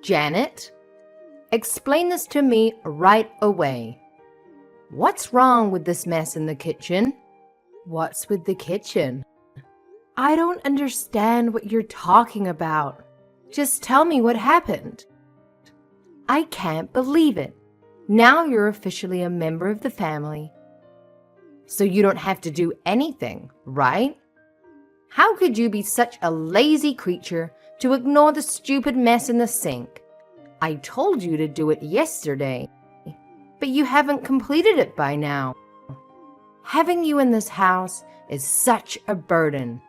Janet, explain this to me right away. What's wrong with this mess in the kitchen? What's with the kitchen? I don't understand what you're talking about. Just tell me what happened. I can't believe it. Now you're officially a member of the family. So you don't have to do anything, right? How could you be such a lazy creature to ignore the stupid mess in the sink? I told you to do it yesterday, but you haven't completed it by now. Having you in this house is such a burden.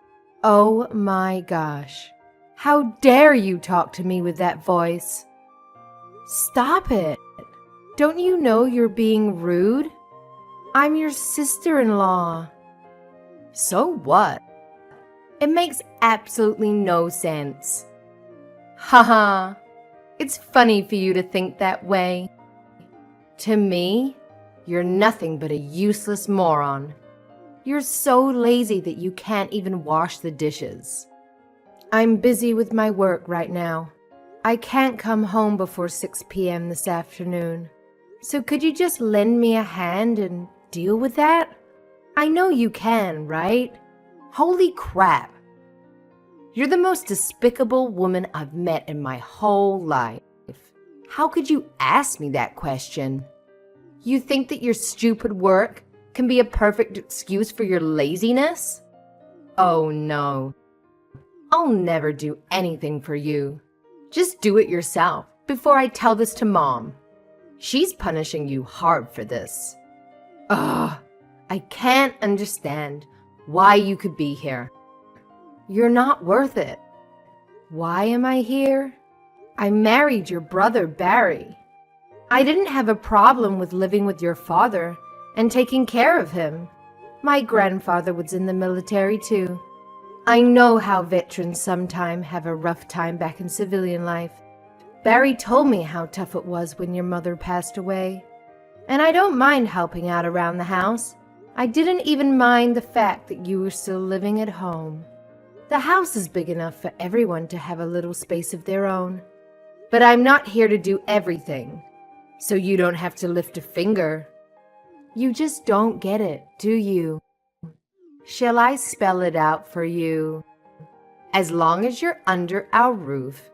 Oh my gosh. How dare you talk to me with that voice? Stop it. Don't you know you're being rude? I'm your sister-in-law. So what? It makes absolutely no sense. Haha. It's funny for you to think that way. To me, you're nothing but a useless moron. You're so lazy that you can't even wash the dishes. I'm busy with my work right now. I can't come home before 6 p.m. this afternoon. So could you just lend me a hand and deal with that? I know you can, right? Holy crap. You're the most despicable woman I've met in my whole life. How could you ask me that question? You think that your stupid work can be a perfect excuse for your laziness? Oh no. I'll never do anything for you. Just do it yourself before I tell this to Mom. She's punishing you hard for this. Ugh, I can't understand why you could be here. You're not worth it. Why am I here? I married your brother, Barry. I didn't have a problem with living with your father and taking care of him. My grandfather was in the military too. I know how veterans sometimes have a rough time back in civilian life. Barry told me how tough it was when your mother passed away. And I don't mind helping out around the house. I didn't even mind the fact that you were still living at home. The house is big enough for everyone to have a little space of their own. But I'm not here to do everything, so you don't have to lift a finger. You just don't get it, do you? Shall I spell it out for you? As long as you're under our roof,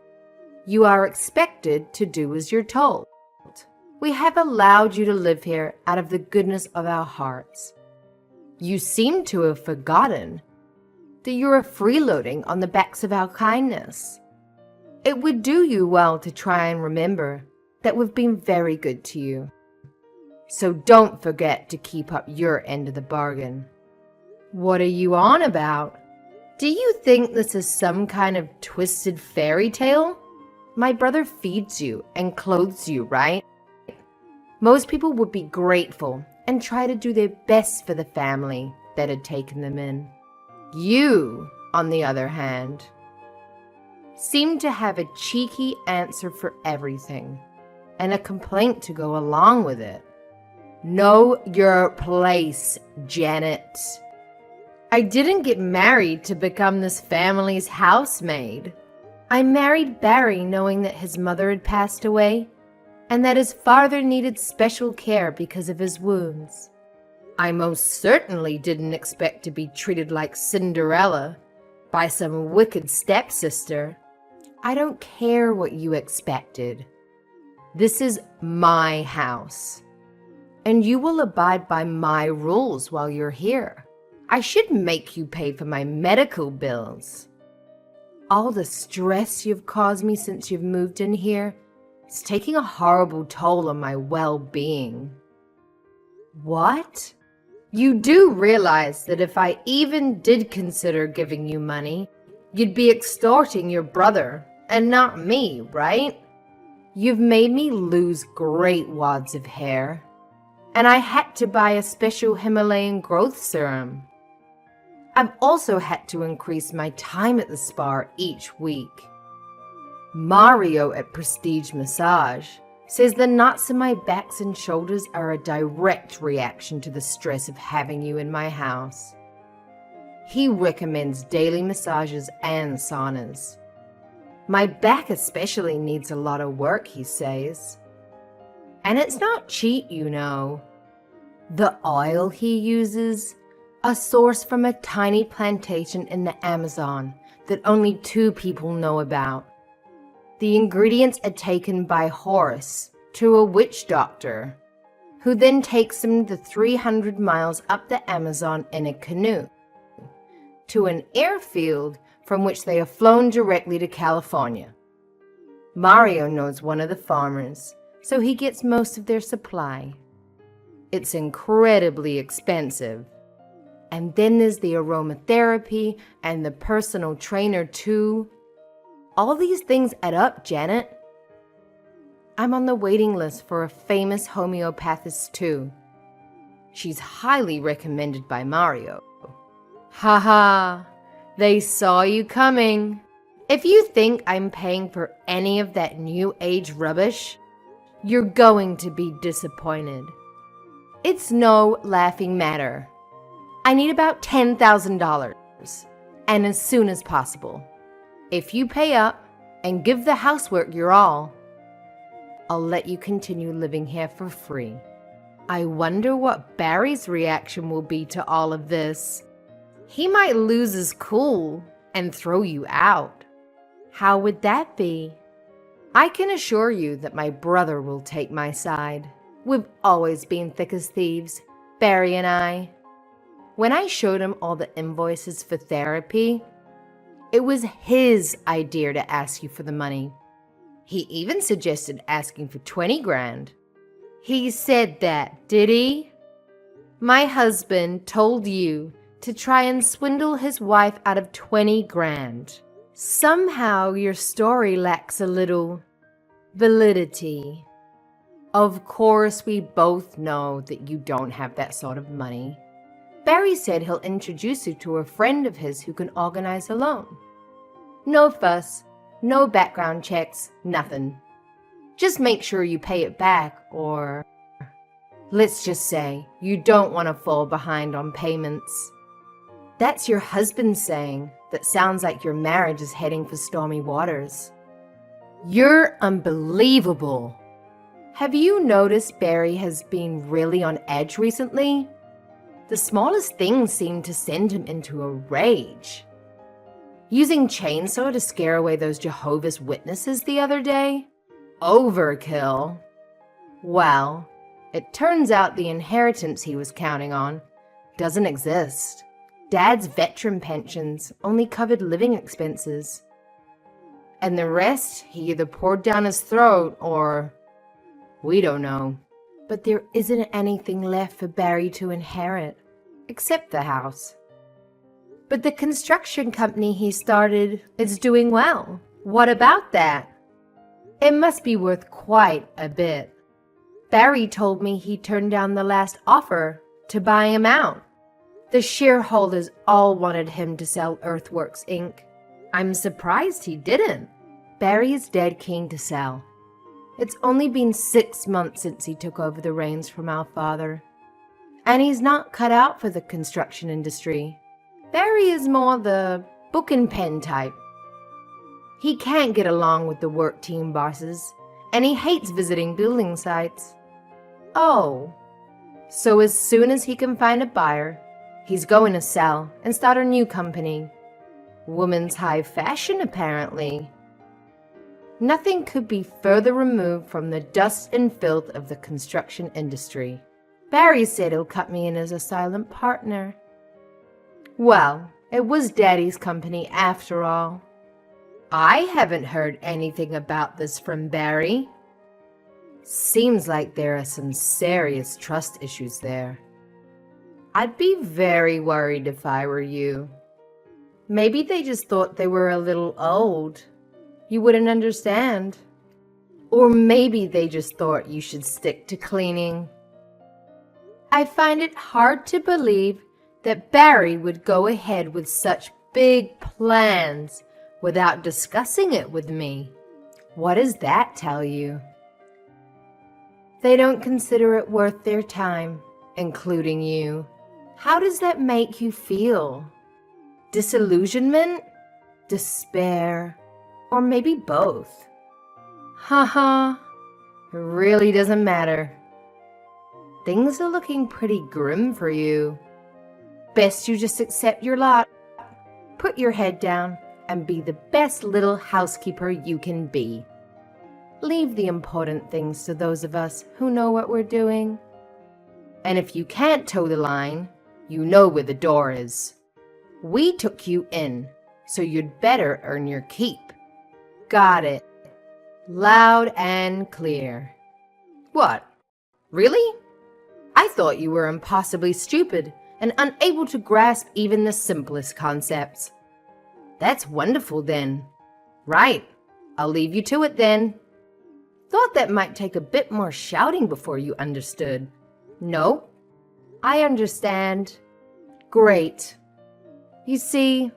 you are expected to do as you're told. We have allowed you to live here out of the goodness of our hearts. You seem to have forgotten that you are freeloading on the backs of our kindness. It would do you well to try and remember that we've been very good to you. So don't forget to keep up your end of the bargain. What are you on about? Do you think this is some kind of twisted fairy tale? My brother feeds you and clothes you, right? Most people would be grateful and try to do their best for the family that had taken them in. You, on the other hand, seem to have a cheeky answer for everything and a complaint to go along with it. Know your place, Janet. I didn't get married to become this family's housemaid. I married Barry knowing that his mother had passed away and that his father needed special care because of his wounds. I most certainly didn't expect to be treated like Cinderella by some wicked stepsister. I don't care what you expected. This is my house, and you will abide by my rules while you're here. I should make you pay for my medical bills. All the stress you've caused me since you've moved in here is taking a horrible toll on my well-being. What? You do realize that if I even did consider giving you money, you'd be extorting your brother and not me, right? You've made me lose great wads of hair, and I had to buy a special Himalayan growth serum. I've also had to increase my time at the spa each week. Mario at Prestige Massage says the knots in my backs and shoulders are a direct reaction to the stress of having you in my house. He recommends daily massages and saunas. My back especially needs a lot of work, he says. And it's not cheap, you know. The oil he uses, a source from a tiny plantation in the Amazon that only 2 people know about. The ingredients are taken by horse to a witch doctor, who then takes them the 300 miles up the Amazon in a canoe to an airfield from which they are flown directly to California. Mario knows one of the farmers, so he gets most of their supply. It's incredibly expensive. And then there's the aromatherapy and the personal trainer too. All these things add up, Janet. I'm on the waiting list for a famous homeopathist too. She's highly recommended by Mario. Haha, they saw you coming. If you think I'm paying for any of that new age rubbish, you're going to be disappointed. It's no laughing matter. I need about $10,000, and as soon as possible. If you pay up and give the housework your all, I'll let you continue living here for free. I wonder what Barry's reaction will be to all of this. He might lose his cool and throw you out. How would that be? I can assure you that my brother will take my side. We've always been thick as thieves, Barry and I. When I showed him all the invoices for therapy, it was his idea to ask you for the money. He even suggested asking for 20 grand. He said that, did he? My husband told you to try and swindle his wife out of 20 grand. Somehow your story lacks a little validity. Of course, we both know that you don't have that sort of money. Barry said he'll introduce you to a friend of his who can organize a loan. No fuss, no background checks, nothing. Just make sure you pay it back, or let's just say you don't want to fall behind on payments. That's your husband saying that sounds like your marriage is heading for stormy waters. You're unbelievable. Have you noticed Barry has been really on edge recently? The smallest things seem to send him into a rage. Using chainsaw to scare away those Jehovah's Witnesses the other day? Overkill. Well, it turns out the inheritance he was counting on doesn't exist. Dad's veteran pensions only covered living expenses. And the rest he either poured down his throat or we don't know. But there isn't anything left for Barry to inherit, except the house. But the construction company he started is doing well. What about that? It must be worth quite a bit. Barry told me he turned down the last offer to buy him out. The shareholders all wanted him to sell Earthworks Inc. I'm surprised he didn't. Barry is dead keen to sell. It's only been 6 months since he took over the reins from our father. And he's not cut out for the construction industry. Barry is more the book and pen type. He can't get along with the work team bosses, and he hates visiting building sites. Oh, so as soon as he can find a buyer, he's going to sell and start a new company. Women's high fashion, apparently. Nothing could be further removed from the dust and filth of the construction industry. Barry said he'll cut me in as a silent partner. Well, it was Daddy's company after all. I haven't heard anything about this from Barry. Seems like there are some serious trust issues there. I'd be very worried if I were you. Maybe they just thought they were a little old. You wouldn't understand. Or maybe they just thought you should stick to cleaning. I find it hard to believe that Barry would go ahead with such big plans without discussing it with me. What does that tell you? They don't consider it worth their time, including you. How does that make you feel? Disillusionment? Despair? Or maybe both. Haha, it really doesn't matter. Things are looking pretty grim for you. Best you just accept your lot. Put your head down and be the best little housekeeper you can be. Leave the important things to those of us who know what we're doing. And if you can't toe the line, you know where the door is. We took you in, so you'd better earn your keep. Got it. Loud and clear. What? Really? I thought you were impossibly stupid and unable to grasp even the simplest concepts. That's wonderful then. Right. I'll leave you to it then. Thought that might take a bit more shouting before you understood. No, I understand. Great. You see,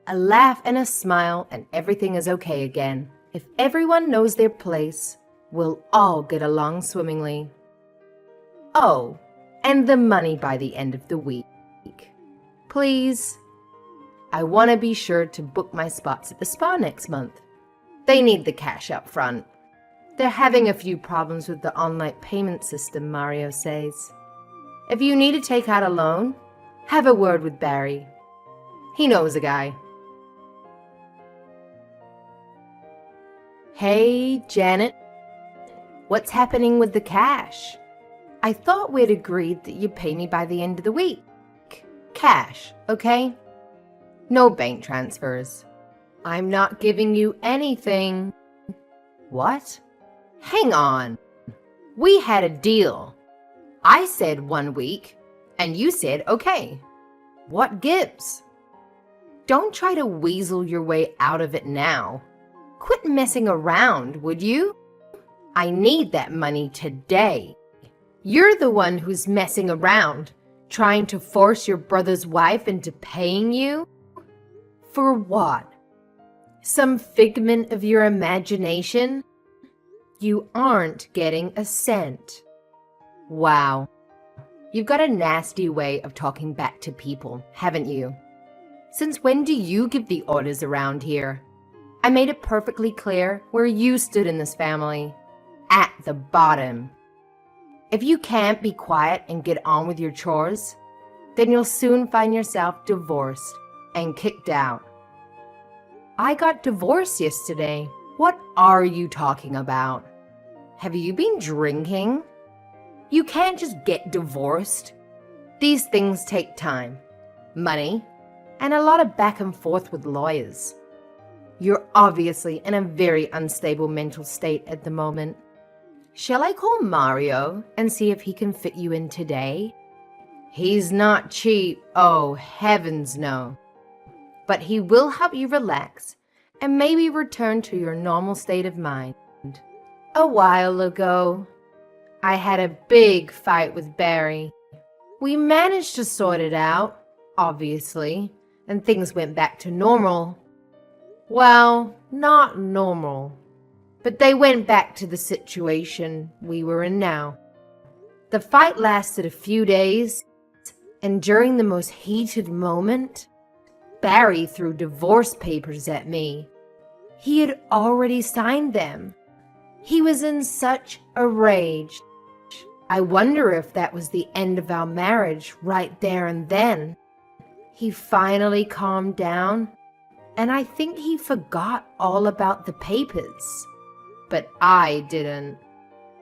a laugh and a smile and everything is okay again. If everyone knows their place, we'll all get along swimmingly. Oh, and the money by the end of the week. Please. I want to be sure to book my spots at the spa next month. They need the cash up front. They're having a few problems with the online payment system, Mario says. If you need to take out a loan, have a word with Barry. He knows a guy. Hey, Janet. What's happening with the cash? I thought we'd agreed that you'd pay me by the end of the week. Cash, okay? No bank transfers. I'm not giving you anything. What? Hang on. We had a deal. I said 1 week, and you said okay. What gives? Don't try to weasel your way out of it now. Quit messing around, would you? I need that money today. You're the one who's messing around, trying to force your brother's wife into paying you? For what? Some figment of your imagination? You aren't getting a cent. Wow. You've got a nasty way of talking back to people, haven't you? Since when do you give the orders around here? I made it perfectly clear where you stood in this family. At the bottom. If you can't be quiet and get on with your chores, then you'll soon find yourself divorced and kicked out. I got divorced yesterday. What are you talking about? Have you been drinking? You can't just get divorced. These things take time, money, and a lot of back and forth with lawyers. You're obviously in a very unstable mental state at the moment. Shall I call Mario and see if he can fit you in today? He's not cheap, oh heavens no. But he will help you relax and maybe return to your normal state of mind. A while ago, I had a big fight with Barry. We managed to sort it out, obviously, and things went back to normal. Well, not normal, but they went back to the situation we were in now. The fight lasted a few days, and during the most heated moment, Barry threw divorce papers at me. He had already signed them. He was in such a rage. I wonder if that was the end of our marriage right there and then. He finally calmed down, and I think he forgot all about the papers. But I didn't.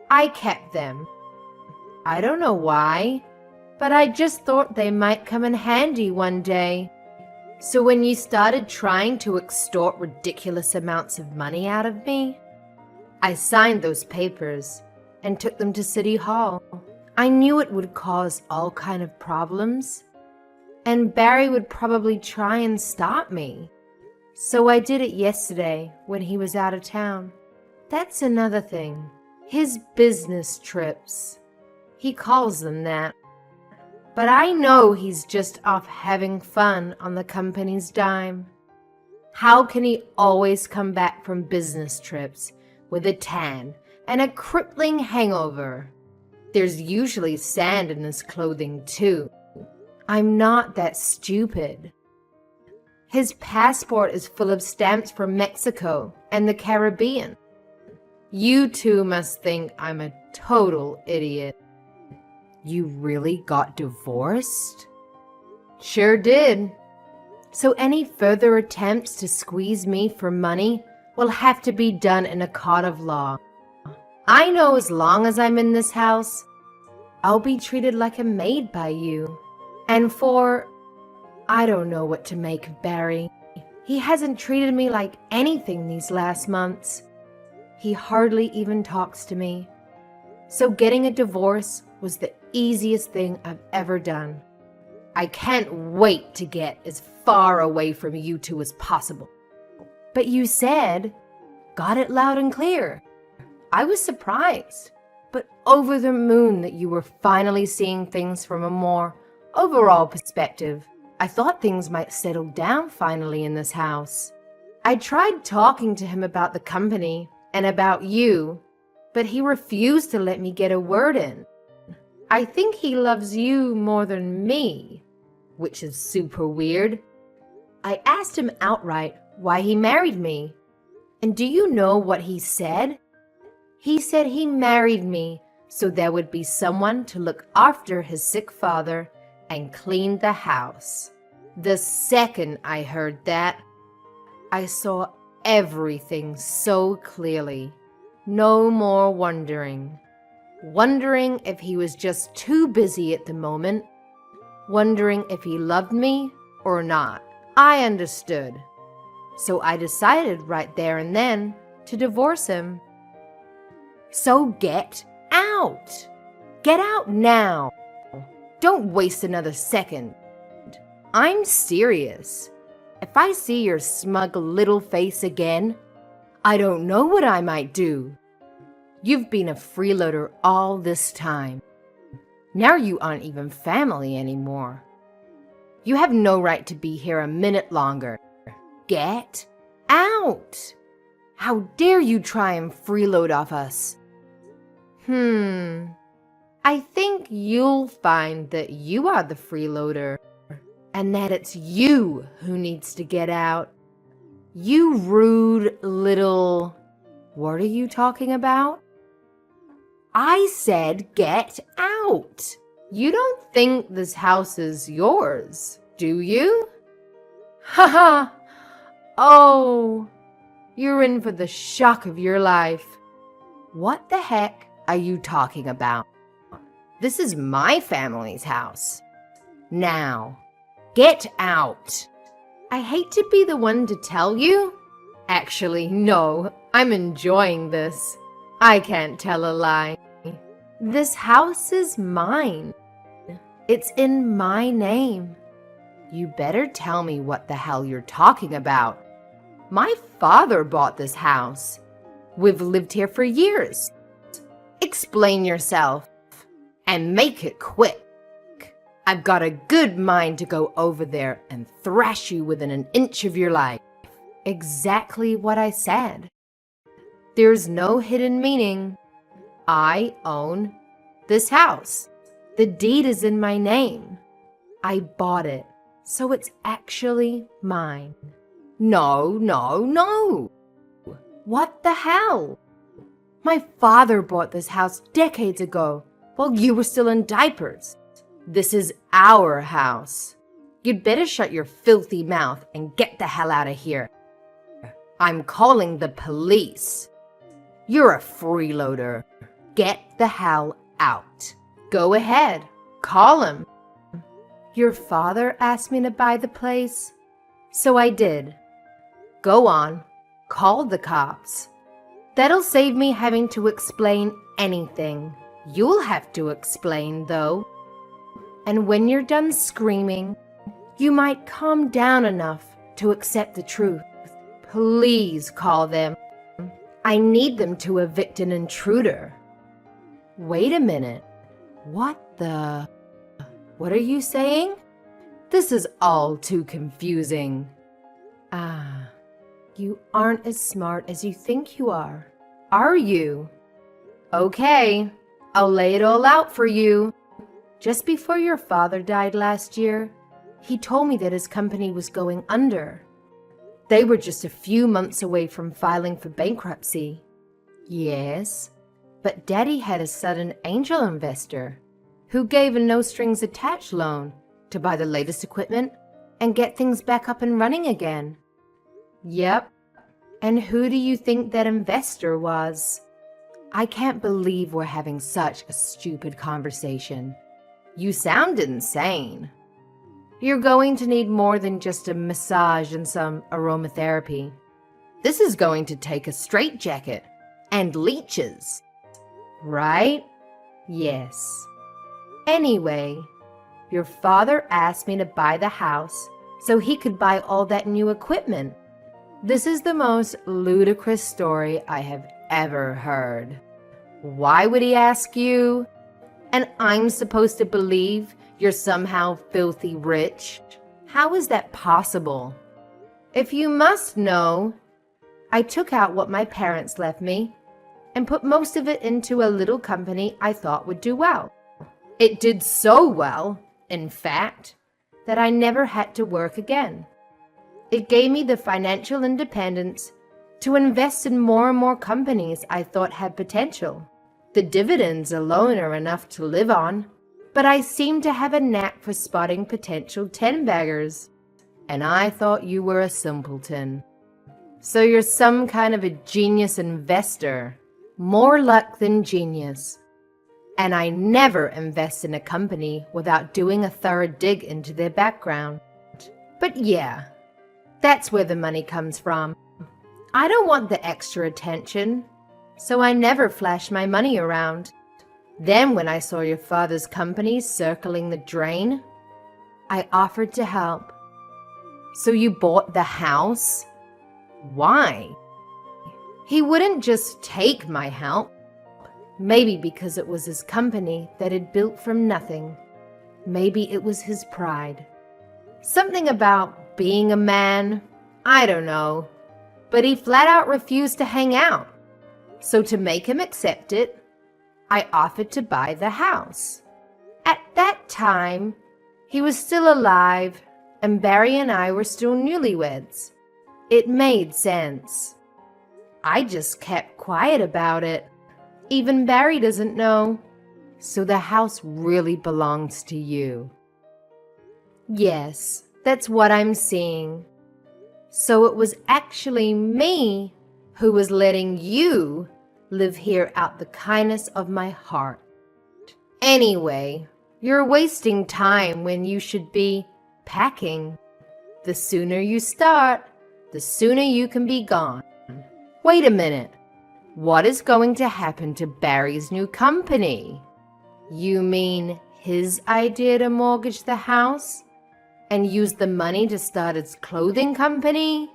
I kept them. I don't know why, but I just thought they might come in handy one day. So when you started trying to extort ridiculous amounts of money out of me, I signed those papers and took them to City Hall. I knew it would cause all kind of problems, and Barry would probably try and stop me. So I did it yesterday when he was out of town. That's another thing. His business trips. He calls them that. But I know he's just off having fun on the company's dime. How can he always come back from business trips with a tan and a crippling hangover? There's usually sand in his clothing too. I'm not that stupid. His passport is full of stamps from Mexico and the Caribbean. You two must think I'm a total idiot. You really got divorced? Sure did. So any further attempts to squeeze me for money will have to be done in a court of law. I know as long as I'm in this house, I'll be treated like a maid by you. And I don't know what to make of Barry. He hasn't treated me like anything these last months. He hardly even talks to me. So getting a divorce was the easiest thing I've ever done. I can't wait to get as far away from you two as possible. But you said, got it loud and clear. I was surprised, but over the moon that you were finally seeing things from a more overall perspective. I thought things might settle down finally in this house. I tried talking to him about the company and about you, but he refused to let me get a word in. I think he loves you more than me, which is super weird. I asked him outright why he married me. And do you know what he said? He said he married me so there would be someone to look after his sick father and clean the house. The second I heard that, I saw everything so clearly. No more wondering if he was just too busy at the moment, wondering if he loved me or not. I understood. So I decided right there and then to divorce him. So get out. Get out now. Don't waste another second. I'm serious. If I see your smug little face again, I don't know what I might do. You've been a freeloader all this time. Now you aren't even family anymore. You have no right to be here a minute longer. Get out! How dare you try and freeload off us? I think you'll find that you are the freeloader, and that it's you who needs to get out. You rude little... What are you talking about? I said get out. You don't think this house is yours, do you? Ha ha! Oh, you're in for the shock of your life. What the heck are you talking about? This is my family's house. Now, get out. I hate to be the one to tell you. Actually, no, I'm enjoying this. I can't tell a lie. This house is mine. It's in my name. You better tell me what the hell you're talking about. My father bought this house. We've lived here for years. Explain yourself and make it quick. I've got a good mind to go over there and thrash you within an inch of your life. Exactly what I said. There's no hidden meaning. I own this house. The deed is in my name. I bought it, so it's actually mine. No. What the hell? My father bought this house decades ago while you were still in diapers. This is our house. You'd better shut your filthy mouth and get the hell out of here. I'm calling the police. You're a freeloader. Get the hell out. Go ahead. Call him. Your father asked me to buy the place, so I did. Go on. Call the cops. That'll save me having to explain anything. You'll have to explain, though. And when you're done screaming, you might calm down enough to accept the truth. Please call them. I need them to evict an intruder. Wait a minute. What are you saying? This is all too confusing. You aren't as smart as you think you are you? Okay, I'll lay it all out for you. Just before your father died last year, He told me that his company was going under. They were just a few months away from filing for bankruptcy. Yes, but Daddy had a sudden angel investor who gave a no-strings-attached loan to buy the latest equipment and get things back up and running again. Yep, and who do you think that investor was? I can't believe we're having such a stupid conversation. You sound insane. You're going to need more than just a massage and some aromatherapy. This is going to take a straitjacket and leeches. Right? Yes. Anyway, your father asked me to buy the house so he could buy all that new equipment. This is the most ludicrous story I have ever heard. Why would he ask you? And I'm supposed to believe you're somehow filthy rich? How is that possible? If you must know, I took out what my parents left me and put most of it into a little company I thought would do well. It did so well, in fact, that I never had to work again. It gave me the financial independence to invest in more and more companies I thought had potential. The dividends alone are enough to live on, but I seem to have a knack for spotting potential 10-baggers, and I thought you were a simpleton. So you're some kind of a genius investor. More luck than genius. And I never invest in a company without doing a thorough dig into their background. But yeah, that's where the money comes from. I don't want the extra attention, so I never flash my money around. Then when I saw your father's company circling the drain, I offered to help. So you bought the house? Why? He wouldn't just take my help. Maybe because it was his company that had built from nothing. Maybe it was his pride. Something about being a man. I don't know. But he flat out refused to hang out. So to make him accept it, I offered to buy the house. At that time, he was still alive, and Barry and I were still newlyweds. It made sense. I just kept quiet about it. Even Barry doesn't know. So the house really belongs to you. Yes, that's what I'm seeing. So it was actually me who was letting you live here out the kindness of my heart. Anyway, you're wasting time when you should be packing. The sooner you start, the sooner you can be gone. Wait a minute. What is going to happen to Barry's new company? You mean his idea to mortgage the house and use the money to start its clothing company?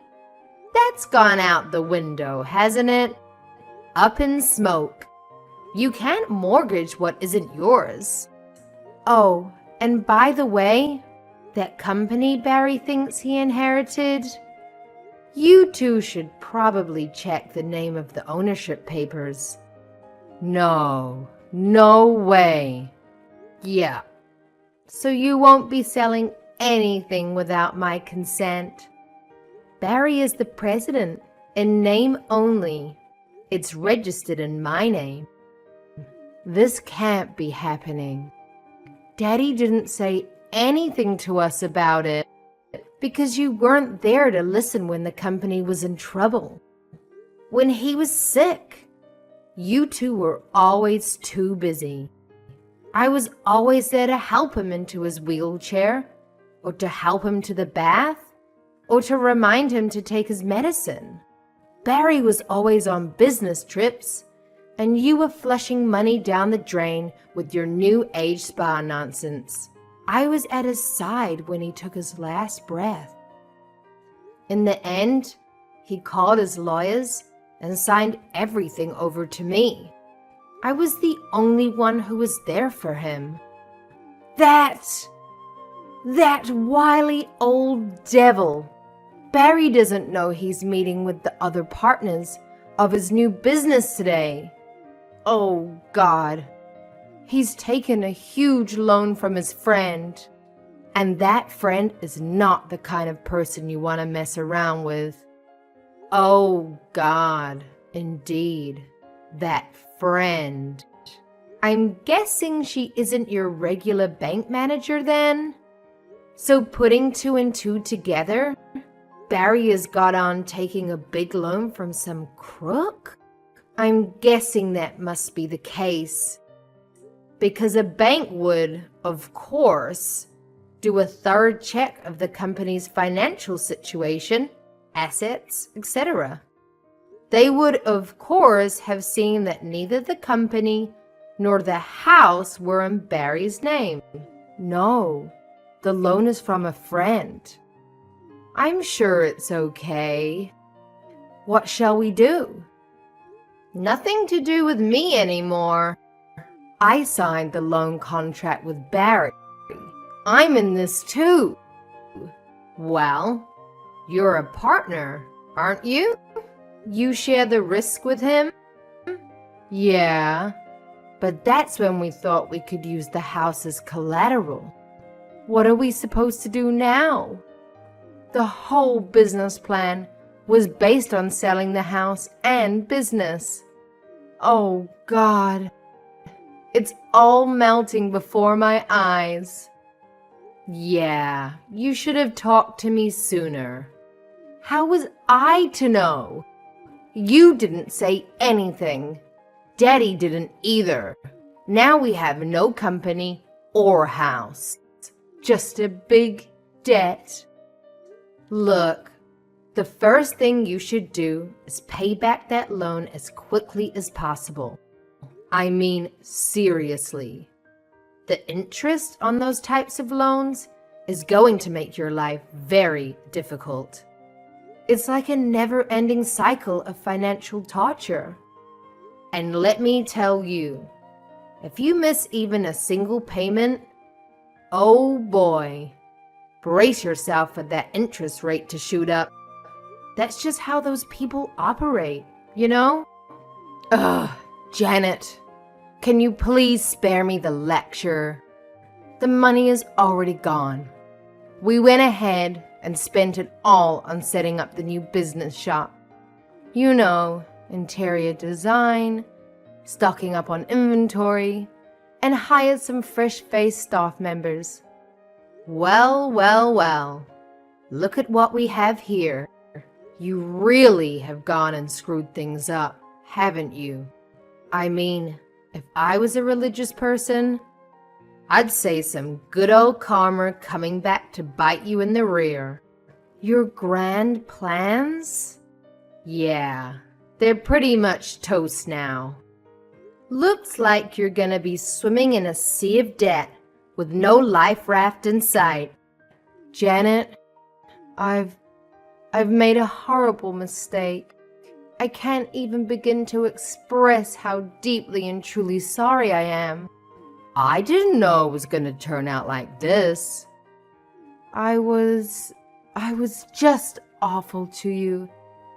That's gone out the window, hasn't it? Up in smoke. You can't mortgage what isn't yours. Oh, and by the way, that company Barry thinks he inherited, you two should probably check the name of the ownership papers. No way. Yeah. So you won't be selling anything without my consent. Barry is the president, in name only. It's registered in my name. This can't be happening. Daddy didn't say anything to us about it because you weren't there to listen when the company was in trouble. When he was sick, you two were always too busy. I was always there to help him into his wheelchair, or to help him to the bath, or to remind him to take his medicine. Barry was always on business trips, and you were flushing money down the drain with your new age spa nonsense. I was at his side when he took his last breath. In the end, he called his lawyers and signed everything over to me. I was the only one who was there for him. That wily old devil. Barry doesn't know he's meeting with the other partners of his new business today. Oh, God. He's taken a huge loan from his friend. And that friend is not the kind of person you want to mess around with. Oh, God, indeed, that friend. I'm guessing she isn't your regular bank manager then? So putting two and two together, Barry has got on taking a big loan from some crook? I'm guessing that must be the case. Because a bank would, of course, do a thorough check of the company's financial situation, assets, etc. They would, of course, have seen that neither the company nor the house were in Barry's name. No, the loan is from a friend. I'm sure it's okay. What shall we do? Nothing to do with me anymore. I signed the loan contract with Barry. I'm in this too. Well, you're a partner, aren't you? You share the risk with him? Yeah, but that's when we thought we could use the house as collateral. What are we supposed to do now? The whole business plan was based on selling the house and business. Oh, God. It's all melting before my eyes. Yeah, you should have talked to me sooner. How was I to know? You didn't say anything. Daddy didn't either. Now we have no company or house. Just a big debt. Look, the first thing you should do is pay back that loan as quickly as possible. I mean, seriously. The interest on those types of loans is going to make your life very difficult. It's like a never-ending cycle of financial torture. And let me tell you, if you miss even a single payment, oh boy, brace yourself for that interest rate to shoot up. That's just how those people operate, you know? Ugh, Janet, can you please spare me the lecture? The money is already gone. We went ahead and spent it all on setting up the new business shop. You know, interior design, stocking up on inventory, and hired some fresh-faced staff members. Well, well, well, look at what we have here. You really have gone and screwed things up, haven't you? I mean, if I was a religious person, I'd say some good old karma coming back to bite you in the rear. Your grand plans? Yeah, they're pretty much toast now. Looks like you're gonna be swimming in a sea of debt with no life raft in sight. Janet, I've made a horrible mistake. I can't even begin to express how deeply and truly sorry I am. I didn't know it was gonna turn out like this. I was just awful to you,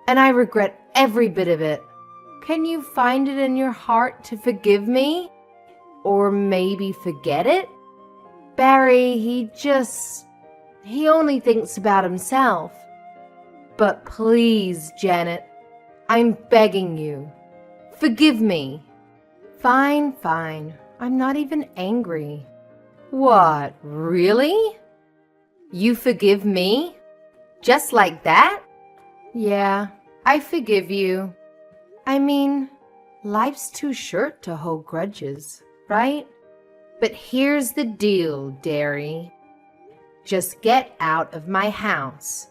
and I regret every bit of it. Can you find it in your heart to forgive me? Or maybe forget it? Barry, he only thinks about himself. But please, Janet, I'm begging you, forgive me. Fine, fine, I'm not even angry. What, really? You forgive me? Just like that? Yeah, I forgive you. I mean, life's too short to hold grudges, right? But here's the deal, dearie. Just get out of my house.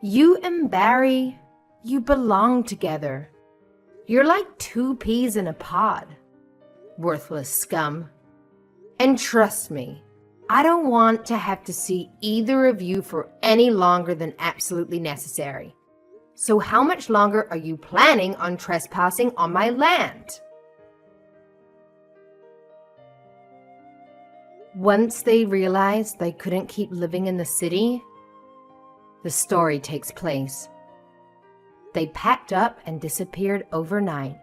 You and Barry, you belong together. You're like two peas in a pod. Worthless scum. And trust me, I don't want to have to see either of you for any longer than absolutely necessary. So how much longer are you planning on trespassing on my land? Once they realized they couldn't keep living in the city, the story takes place. They packed up and disappeared overnight.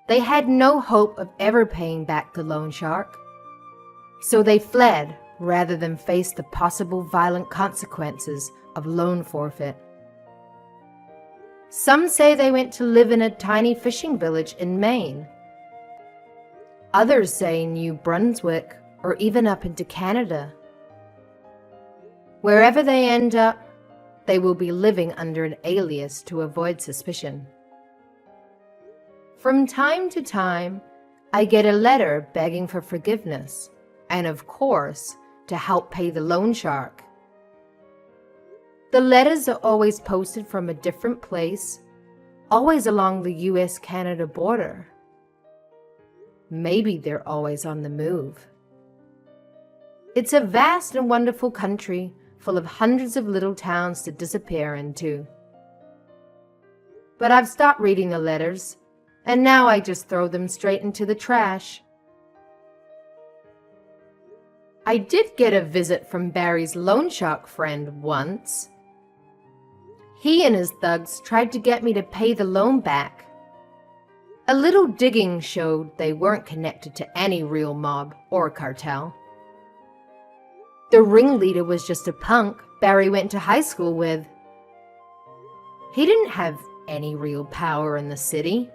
They had no hope of ever paying back the loan shark. So they fled rather than face the possible violent consequences of loan forfeit. Some say they went to live in a tiny fishing village in Maine. Others say New Brunswick or even up into Canada. Wherever they end up, they will be living under an alias to avoid suspicion. From time to time, I get a letter begging for forgiveness and, of course, to help pay the loan shark. The letters are always posted from a different place, always along the US-Canada border. Maybe they're always on the move. It's a vast and wonderful country full of hundreds of little towns to disappear into. But I've stopped reading the letters, and now I just throw them straight into the trash. I did get a visit from Barry's loan shark friend once. He and his thugs tried to get me to pay the loan back. A little digging showed they weren't connected to any real mob or cartel. The ringleader was just a punk Barry went to high school with. He didn't have any real power in the city.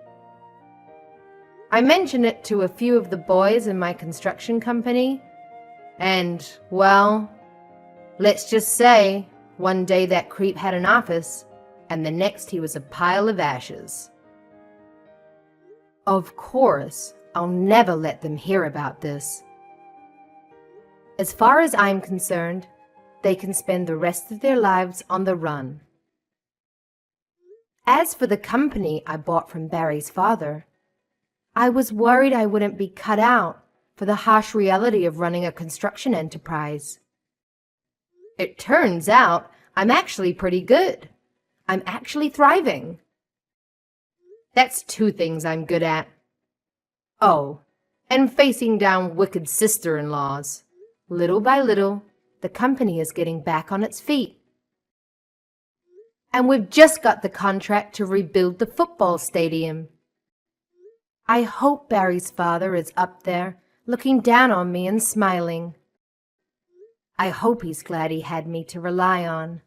I mentioned it to a few of the boys in my construction company, and, well, let's just say one day that creep had an office, and the next he was a pile of ashes. Of course, I'll never let them hear about this. As far as I'm concerned, they can spend the rest of their lives on the run. As for the company I bought from Barry's father, I was worried I wouldn't be cut out for the harsh reality of running a construction enterprise. It turns out I'm actually pretty good. I'm actually thriving. That's two things I'm good at. Oh, and facing down wicked sister-in-laws. Little by little, the company is getting back on its feet. And we've just got the contract to rebuild the football stadium. I hope Barry's father is up there, looking down on me and smiling. I hope he's glad he had me to rely on.